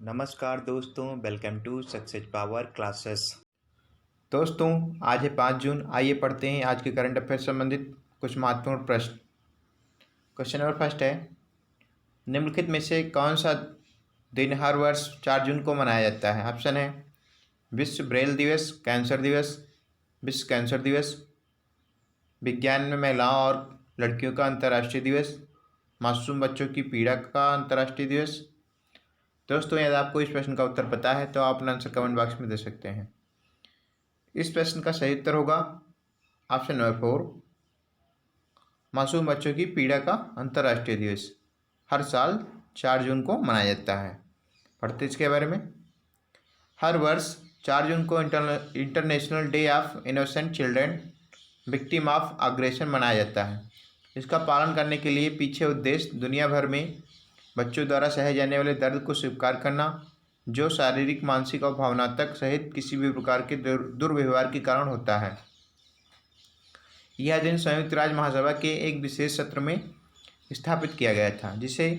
नमस्कार दोस्तों, welcome to success power classes. दोस्तों, आज है 5 जून। आइए पढ़ते हैं आज के करंट अफेयर से संबंधित कुछ महत्वपूर्ण प्रश्न। क्वेश्चन नंबर फर्स्ट है, निम्नलिखित में से कौन सा दिन हर वर्ष 4 जून को मनाया जाता है? ऑप्शन है विश्व ब्रेल दिवस, कैंसर दिवस, विश्व कैंसर दिवस, विज्ञान में महिलाओं और लड़कियों का अंतर्राष्ट्रीय दिवस, मासूम बच्चों की पीड़ा का अंतर्राष्ट्रीय दिवस। दोस्तों, यदि आपको इस प्रश्न का उत्तर पता है तो आप अपना आंसर कमेंट बॉक्स में दे सकते हैं। इस प्रश्न का सही उत्तर होगा ऑप्शन नंबर 4, मासूम बच्चों की पीड़ा का अंतर्राष्ट्रीय दिवस हर साल 4 जून को मनाया जाता है। पढ़ते इसके बारे में। हर वर्ष 4 जून को international day of innocent children victim of aggression मनाया जाता है। इसका पालन करने के लिए पीछे उद्देश्य दुनिया भर में बच्चों द्वारा सहे जाने वाले दर्द को स्वीकार करना, जो शारीरिक, मानसिक और भावनात्मक सहित किसी भी प्रकार के दुर्व्यवहार के कारण होता है। यह दिन संयुक्त राज्य महासभा के एक विशेष सत्र में स्थापित किया गया था, जिसे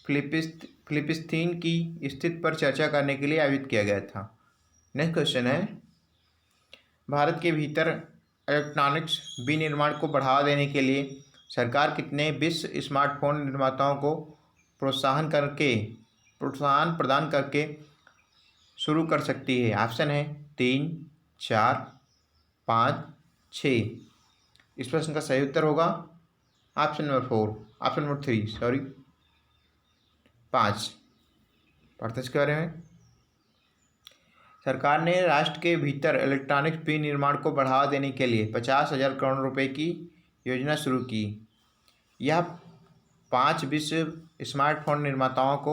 फिलिस्तीन की स्थिति पर चर्चा करने के लिए आयोजित किया गया था। नेक्स्ट क्वेश्चन है, भारत के भीतर इलेक्ट्रॉनिक्स विनिर्माण को बढ़ावा देने के लिए सरकार कितने विश्व स्मार्टफोन निर्माताओं को प्रोत्साहन प्रदान करके शुरू कर सकती है? ऑप्शन है 3, 4, 5, 6। इस प्रश्न का सही उत्तर होगा ऑप्शन नंबर 3 5। पढ़ते इसके बारे में। सरकार ने राष्ट्र के भीतर इलेक्ट्रॉनिक्स विनिर्माण को बढ़ावा देने के लिए 50,000 करोड़ रुपए की योजना शुरू की। यह 5 विश्व स्मार्टफोन निर्माताओं को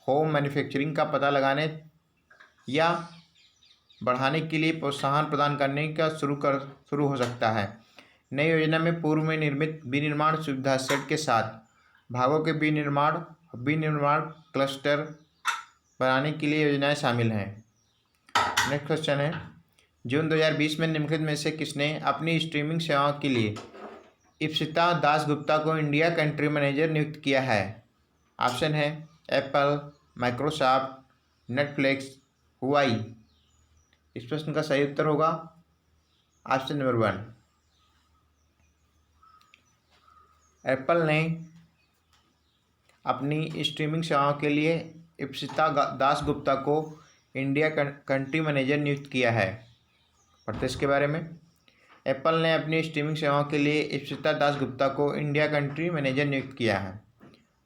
होम मैन्युफैक्चरिंग का पता लगाने या बढ़ाने के लिए प्रोत्साहन प्रदान करने का शुरू हो सकता है। नई योजना में पूर्व में निर्मित विनिर्माण सुविधा सेट के साथ भागों के विनिर्माण क्लस्टर बनाने के लिए योजनाएं शामिल हैं। नेक्स्ट क्वेश्चन है, जून 2020 में निम्नलिखित में से किसने अपनी स्ट्रीमिंग सेवाओं के लिए इप्सिता दासगुप्ता को इंडिया कंट्री मैनेजर नियुक्त किया है? ऑप्शन है एप्पल, माइक्रोसॉफ्ट, नेटफ्लिक्स, हुआई। इस प्रश्न का सही उत्तर होगा ऑप्शन नंबर 1। एप्पल ने अपनी स्ट्रीमिंग सेवाओं के लिए इप्सिता दासगुप्ता को इंडिया कंट्री मैनेजर नियुक्त किया है। पढ़ते इसके बारे में। एप्पल ने अपनी स्ट्रीमिंग सेवाओं के लिए इप्सिता दासगुप्ता को इंडिया कंट्री मैनेजर नियुक्त किया है।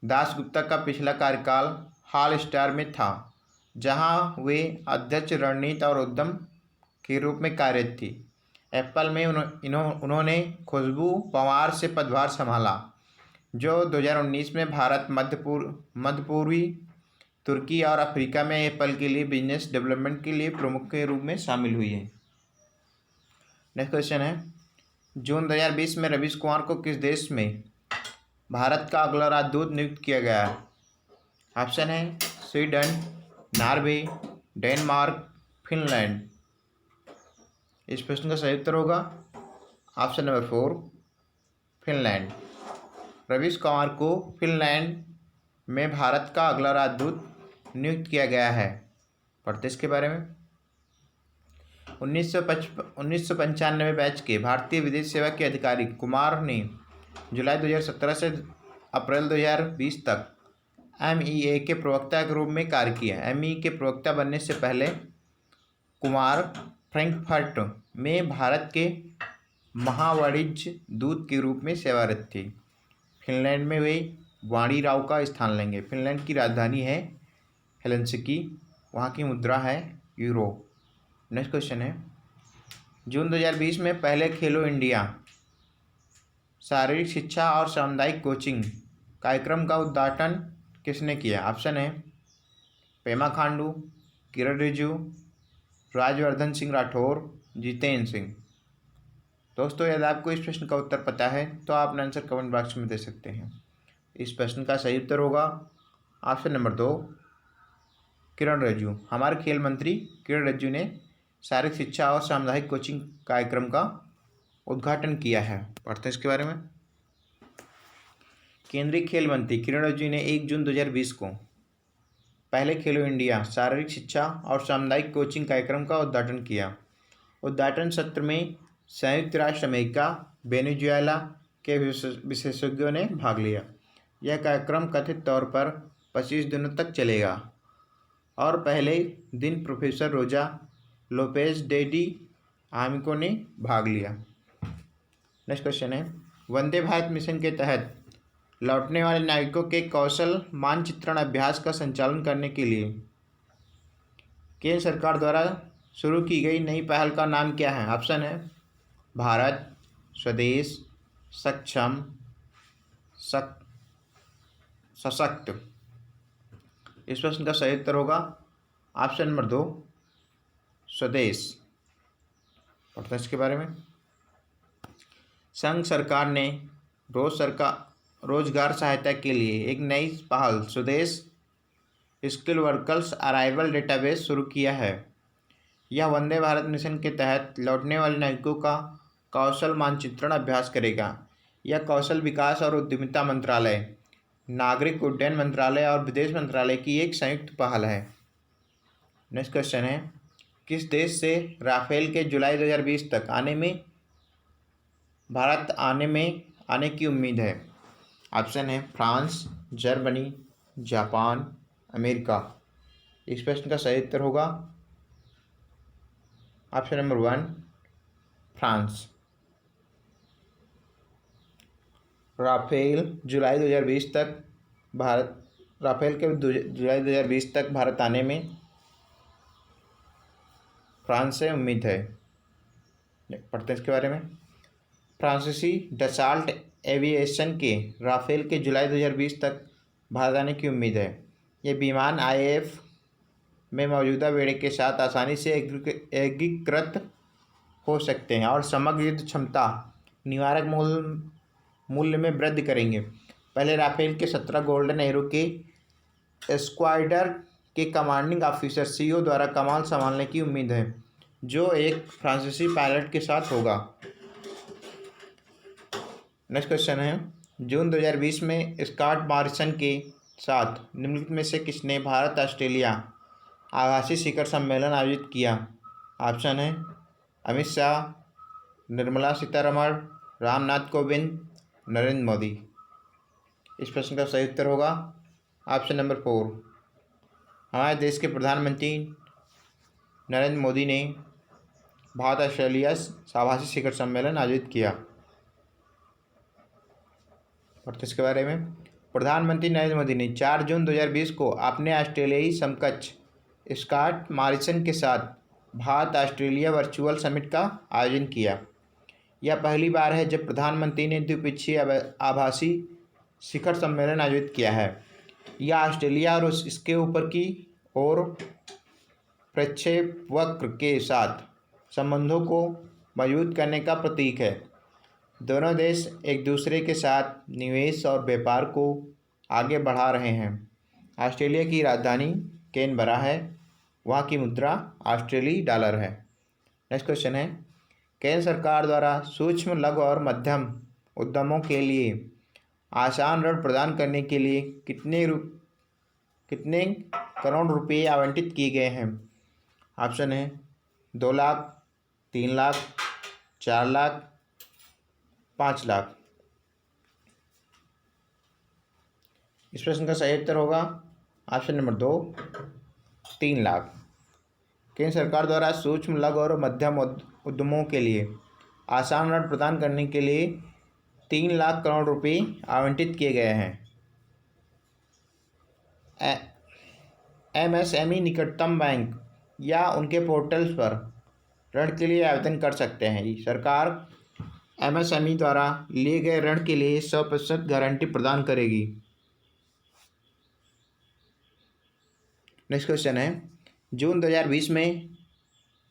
दासगुप्ता का पिछला कार्यकाल हॉटस्टार में था, जहां वे अध्यक्ष रणनीति और उद्यम के रूप में कार्यरत थी। एप्पल में उन्होंने खुशबू पंवार से पदभार संभाला, जो 2019 में भारत, मध्य पूर्वी, तुर्की और अफ्रीका में एप्पल के लिए बिजनेस डेवलपमेंट के लिए प्रमुख के रूप में शामिल हुई है। नेक्स्ट क्वेश्चन है, जून 2020 में रवीश कुमार को किस देश में भारत का अगला राजदूत नियुक्त किया गया है? ऑप्शन है स्वीडन, नॉर्वे, डेनमार्क, फिनलैंड। इस प्रश्न का सही उत्तर होगा option number 4, Finland. Ravish Kumar को फिनलैंड में भारत का अगला राजदूत नियुक्त किया गया है। पढ़ते इसके बारे में। 1995 बैच के भारतीय विदेश सेवा के अधिकारी कुमार ने जुलाई 2017 से अप्रैल 2020 तक MEA के प्रवक्ता के रूप में कार्य किया। MEA के प्रवक्ता बनने से पहले कुमार फ्रैंकफर्ट में भारत के महावाणिज्य दूत के रूप में सेवारत थे। फिनलैंड में वे वाणी राव का स्थान लेंगे। फिनलैंड की राजधानी है हेलसिंकी, वहाँ की मुद्रा है यूरो। नेक्स्ट क्वेश्चन है, जून 2020 में पहले खेलो इंडिया शारीरिक शिक्षा और सामुदायिक कोचिंग कार्यक्रम का उद्घाटन किसने किया? ऑप्शन है पेमा खांडू, किरण रिजिजू, राज्यवर्धन सिंह राठौर, जितेंद्र सिंह। दोस्तों, यदि आपको इस प्रश्न का उत्तर पता है तो आप अपना आंसर कमेंट बॉक्स में दे सकते हैं। इस प्रश्न का सही उत्तर होगा ऑप्शन नंबर 2, किरण रिजिजू। हमारे खेल मंत्री किरण रिजिजू ने शारीरिक शिक्षा और सामुदायिक कोचिंग कार्यक्रम का उद्घाटन किया है। पढ़ते हैं इसके बारे में। केंद्रीय खेल मंत्री किरण रिजिजू ने 1 जून 2020 को पहले खेलो इंडिया शारीरिक शिक्षा और सामुदायिक कोचिंग कार्यक्रम का उद्घाटन किया। उद्घाटन सत्र में संयुक्त राष्ट्र अमेरिका, वेनेजुएला के विशेषज्ञों ने भाग लिया। यह कार्यक्रम कथित तौर पर 25 दिनों तक चलेगा और पहले दिन प्रोफेसर रोजा लोपेज डे डी आमिको ने भाग लिया। नेक्स्ट क्वेश्चन है, वंदे भारत मिशन के तहत लौटने वाले नागरिकों के कौशल मानचित्रण अभ्यास का संचालन करने के लिए केंद्र सरकार द्वारा शुरू की गई नई पहल का नाम क्या है? ऑप्शन है भारत स्वदेश सक्षम सशक्त। इस प्रश्न का सही उत्तर होगा ऑप्शन नंबर 2 स्वदेश। पढ़ते हैं इसके बारे में। संघ सरकार ने रोजगार सहायता के लिए एक नई पहल स्वदेश स्किल वर्कर्स अराइवल डेटाबेस शुरू किया है। यह वंदे भारत मिशन के तहत लौटने वाले नागरिकों का कौशल मानचित्रण अभ्यास करेगा। यह कौशल विकास और उद्यमिता मंत्रालय, नागरिक उड्डयन मंत्रालय और विदेश मंत्रालय की एक संयुक्त पहल है। नेक्स्ट क्वेश्चन है, किस देश से राफेल के जुलाई 2020 तक भारत आने की उम्मीद है? ऑप्शन है फ्रांस, जर्मनी, जापान, अमेरिका। इस प्रश्न का सही उत्तर होगा ऑप्शन नंबर 1 फ्रांस। राफेल के जुलाई 2020 तक भारत आने में फ्रांस से उम्मीद है। पढ़ते हैं इसके बारे में। फ्रांसीसी डसाल्ट एविएशन के राफेल के जुलाई 2020 तक भारत आने की उम्मीद है। ये विमान आईएएफ में मौजूदा बेड़े के साथ आसानी से एकीकृत हो सकते हैं और समग्र युद्ध क्षमता निवारक मूल्य में वृद्धि करेंगे। पहले राफेल के 17 गोल्डन एरो के स्क्वाड्रन के कमांडिंग ऑफिसर सीईओ द्वारा कमान संभालने की उम्मीद है, जो एक फ्रांसीसी पायलट के साथ होगा। नेक्स्ट क्वेश्चन है, जून 2020 में स्कॉट मॉरिसन के साथ निम्नलिखित में से किसने भारत ऑस्ट्रेलिया आभासी शिखर सम्मेलन आयोजित किया? ऑप्शन है अमित शाह, निर्मला सीतारमण, रामनाथ कोविंद, नरेंद्र मोदी। इस प्रश्न का सही उत्तर होगा ऑप्शन नंबर 4 हमारे देश के प्रधानमंत्री नरेंद्र मोदी ने भारत ऑस्ट्रेलिया आभासी शिखर सम्मेलन आयोजित किया। और इसके बारे में, प्रधानमंत्री नरेंद्र मोदी ने 4 जून 2020 को अपने ऑस्ट्रेलियाई समकक्ष स्कॉट मॉरिसन के साथ भारत ऑस्ट्रेलिया वर्चुअल समिट का आयोजन किया। यह पहली बार है जब प्रधानमंत्री ने द्विपक्षीय आभासी शिखर सम्मेलन आयोजित किया है। यह ऑस्ट्रेलिया और इसके ऊपर की ओर प्रक्षेपवक्र के साथ संबंधों को मजबूत करने का प्रतीक है। दोनों देश एक दूसरे के साथ निवेश और व्यापार को आगे बढ़ा रहे हैं। ऑस्ट्रेलिया की राजधानी कैनबरा है, वहाँ की मुद्रा ऑस्ट्रेलियाई डॉलर है। नेक्स्ट क्वेश्चन है, केंद्र सरकार द्वारा सूक्ष्म, लघु और मध्यम उद्यमों के लिए आसान ऋण प्रदान करने के लिए कितने करोड़ रुपए आवंटित किए गए हैं? ऑप्शन है 2 लाख, 3 लाख, 4 लाख, 5 लाख। इस प्रश्न का सही उत्तर होगा ऑप्शन नंबर 2 3 लाख। केंद्र सरकार द्वारा सूक्ष्म, लघु और मध्यम उद्यमों के लिए आसान ऋण प्रदान करने के लिए 3 लाख करोड़ रुपए आवंटित किए गए हैं। एमएसएमई निकटतम बैंक या उनके पोर्टल्स पर ऋण के लिए आवेदन कर सकते हैं। सरकार एमएसएमई द्वारा लिए गए ऋण के लिए 100% गारंटी प्रदान करेगी। नेक्स्ट क्वेश्चन है, जून 2020 में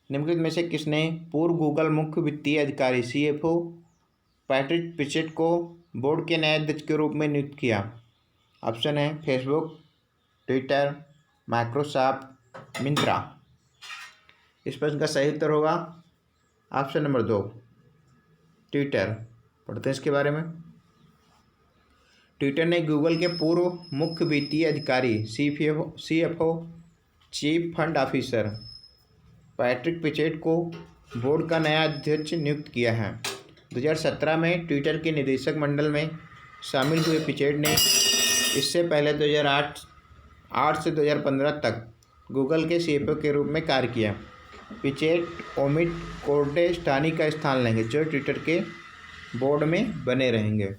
निम्नलिखित में से किसने पूर्व गूगल मुख्य वित्तीय अधिकारी CFO पैट्रिक पिचेट को बोर्ड के नए अध्यक्ष के रूप में नियुक्त किया? ऑप्शन है फेसबुक, ट्विटर, माइक्रोसॉफ्ट, मिंत्रा। इस प्रश्न का सही उत्तर होगा ऑप्शन नंबर 2 ट्विटर। पढ़ते हैं इसके बारे में। ट्विटर ने गूगल के पूर्व मुख्य वित्तीय अधिकारी CFO chief fund officer Patrick Pichette को बोर्ड का नया अध्यक्ष नियुक्त किया है। 2017 में ट्विटर के निदेशक मंडल में शामिल हुए पिचेट ने इससे पहले 2008 से 2015 तक गूगल के CFO के रूप में कार्य किया। पिचेट ओमिट कोर्डेस्टानी का स्थान लेंगे, जो ट्विटर के बोर्ड में बने रहेंगे।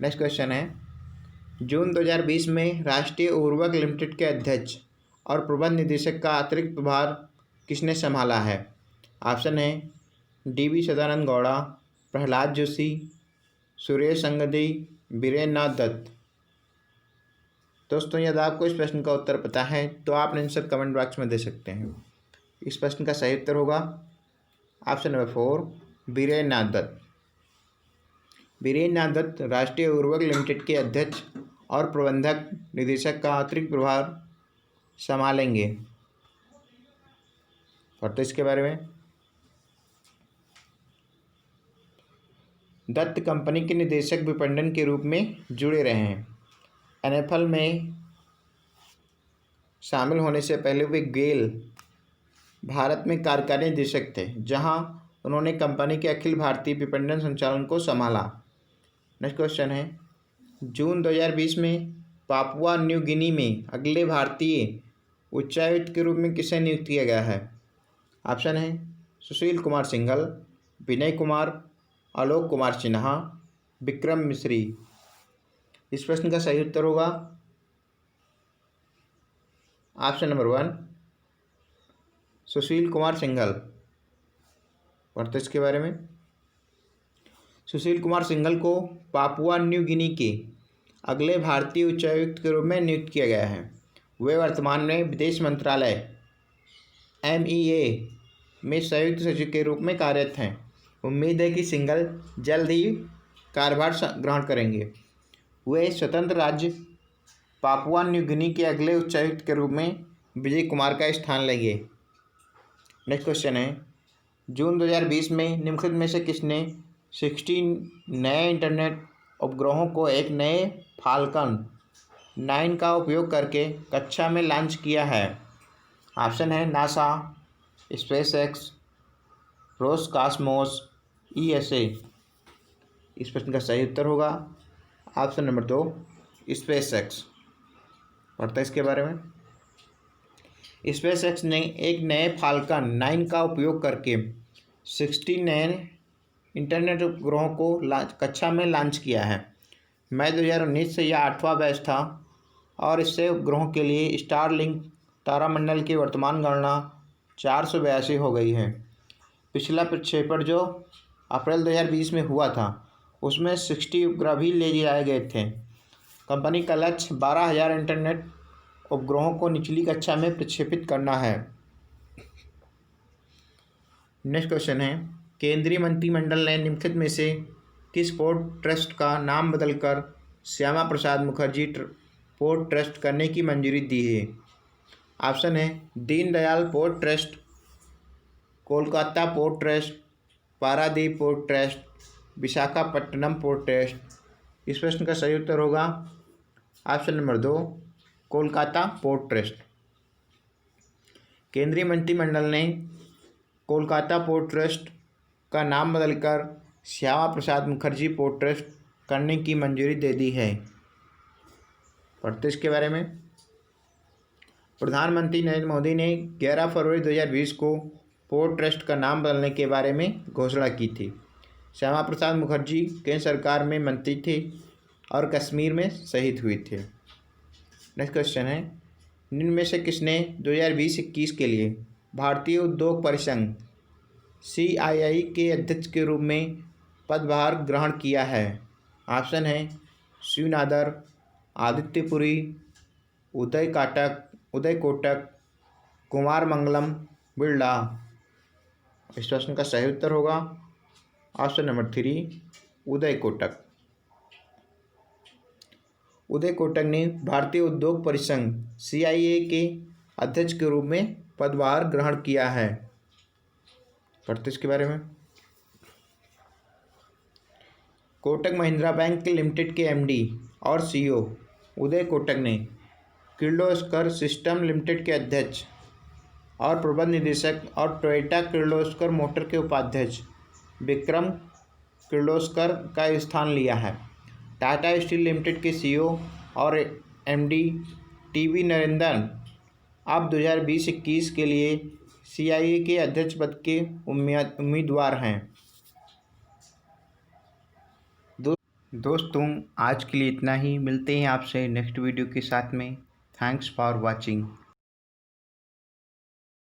नेक्स्ट क्वेश्चन है, जून 2020 में राष्ट्रीय उर्वरक लिमिटेड के अध्यक्ष और प्रबंध निदेशक का अतिरिक्त प्रभार किसने संभाला है? ऑप्शन है DV सदानंद गौड़ा, प्रहलाद जोशी, सुरेश अंगदी, बीरेन्द्र नाथ दत्त। दोस्तों, यदि आपको इस प्रश्न का उत्तर पता है तो आप आंसर कमेंट बॉक्स में दे सकते हैं। इस प्रश्न का सही उत्तर होगा ऑप्शन नंबर 4, बीरेन्द्र नाथ दत्त। बीरेन्द्र नाथ दत्त राष्ट्रीय उर्वरक लिमिटेड के अध्यक्ष और प्रबंधक निदेशक का अतिरिक्त प्रभार संभालेंगे। और तो इसके बारे में, दत्त कंपनी के निदेशक विपणन के रूप में जुड़े रहे हैं। NFL में शामिल होने से पहले वे गेल भारत में कार्यकारी निदेशक थे, जहां उन्होंने कंपनी के अखिल भारतीय विपणन संचालन को संभाला। नेक्स्ट क्वेश्चन है, जून 2020 में पापुआ न्यू गिनी में अगले भारतीय उच्चायुक्त के रूप में किसे नियुक्त किया गया है? ऑप्शन है सुशील कुमार सिंघल, विनय कुमार, आलोक कुमार सिन्हा, विक्रम मिश्री। इस प्रश्न का सही उत्तर होगा ऑप्शन नंबर 1, सुशील कुमार सिंघल। और तो इसके बारे में, सुशील कुमार सिंघल को पापुआ न्यू गिनी के अगले भारतीय उच्चायुक्त के रूप में नियुक्त किया गया है। वे वर्तमान में विदेश मंत्रालय MEA में संयुक्त सचिव के रूप में कार्यरत हैं। उम्मीद है कि सिंघल जल्द ही कार्यभार ग्रहण करेंगे। वे स्वतंत्र राज्य पापुआ न्यू गिनी के अगले उच्चायुक्त के रूप में विजय कुमार का स्थान लेंगे। नेक्स्ट क्वेश्चन है, जून 2020 में निम्नलिखित में से किसने 16 नए इंटरनेट उपग्रहों को एक नए फाल्कन 9 का उपयोग करके कक्षा में लॉन्च किया है? ऑप्शन है नासा, SpaceX, रोसकॉस्मोस, ESA। इस प्रश्न का सही उत्तर होगा ऑप्शन नंबर 2, SpaceX। पढ़ते इसके बारे में, SpaceX ने एक नए फाल्कन 9 का उपयोग करके 16 नए इंटरनेट उपग्रहों को कक्षा में लॉन्च किया है। मई 2019 से यह 8वां बैच था और इससे उपग्रहों के लिए स्टारलिंक तारामंडल की वर्तमान गणना 482 हो गई है। पिछला प्रक्षेपण जो अप्रैल 2020 में हुआ था उसमें 60 उपग्रह भी ले जाए गए थे। कंपनी का लक्ष्य 12,000 इंटरनेट उपग्रहों को निचली कक्षा में प्रक्षेपित करना है। नेक्स्ट क्वेश्चन है, केंद्रीय मंत्रिमंडल ने निम्नलिखित में से किस पोर्ट ट्रस्ट का नाम बदलकर श्यामा प्रसाद मुखर्जी पोर्ट ट्रस्ट करने की मंजूरी दी है? ऑप्शन है Deendayal port trust, Kolkata port trust, Paradip port trust, Visakhapatnam port trust. इस प्रश्न का सही उत्तर होगा option number 2, Kolkata port trust. केंद्रीय मंत्रिमंडल ने कोलकाता पोर्ट ट्रस्ट का नाम बदलकर श्यामा प्रसाद मुखर्जी पोर्ट ट्रस्ट करने की मंजूरी दे दी है। पढ़ते इसके बारे में, प्रधानमंत्री नरेंद्र मोदी ने 11 फरवरी 2020 को पोर्ट ट्रस्ट का नाम बदलने के बारे में घोषणा की थी। श्यामा प्रसाद मुखर्जी केंद्र सरकार में मंत्री थे और कश्मीर में शहीद हुए थे। नेक्स्ट क्वेश्चन है, निम्न में से किसने 2020-21 के लिए भारतीय उद्योग परिसंघ CII के अध्यक्ष के रूप में पदभार ग्रहण किया है? ऑप्शन है शिव नादर, आदित्य पुरी, उदय कोटक, कुमार मंगलम बिरला। इस प्रश्न का सही उत्तर होगा ऑप्शन नंबर 3, उदय कोटक। उदय कोटक ने भारतीय उद्योग परिसंघ CII के अध्यक्ष के रूप में पदभार ग्रहण किया है। पढ़ते इसके बारे में, कोटक महिंद्रा बैंक लिमिटेड के एमडी और सीईओ उदय कोटक ने किर्लोस्कर सिस्टम लिमिटेड के अध्यक्ष और प्रबंध निदेशक और टोयोटा किर्लोस्कर मोटर के उपाध्यक्ष विक्रम किर्लोस्कर का स्थान लिया है। टाटा स्टील लिमिटेड के सीईओ और एमडी टीवी नरेंद्रन अब 2020-21 के लिए सीआईए के अध्यक्ष पद के उम्मीदवार हैं। दोस्तों आज के लिए इतना ही। मिलते हैं आपसे नेक्स्ट वीडियो के साथ में। Thanks for watching.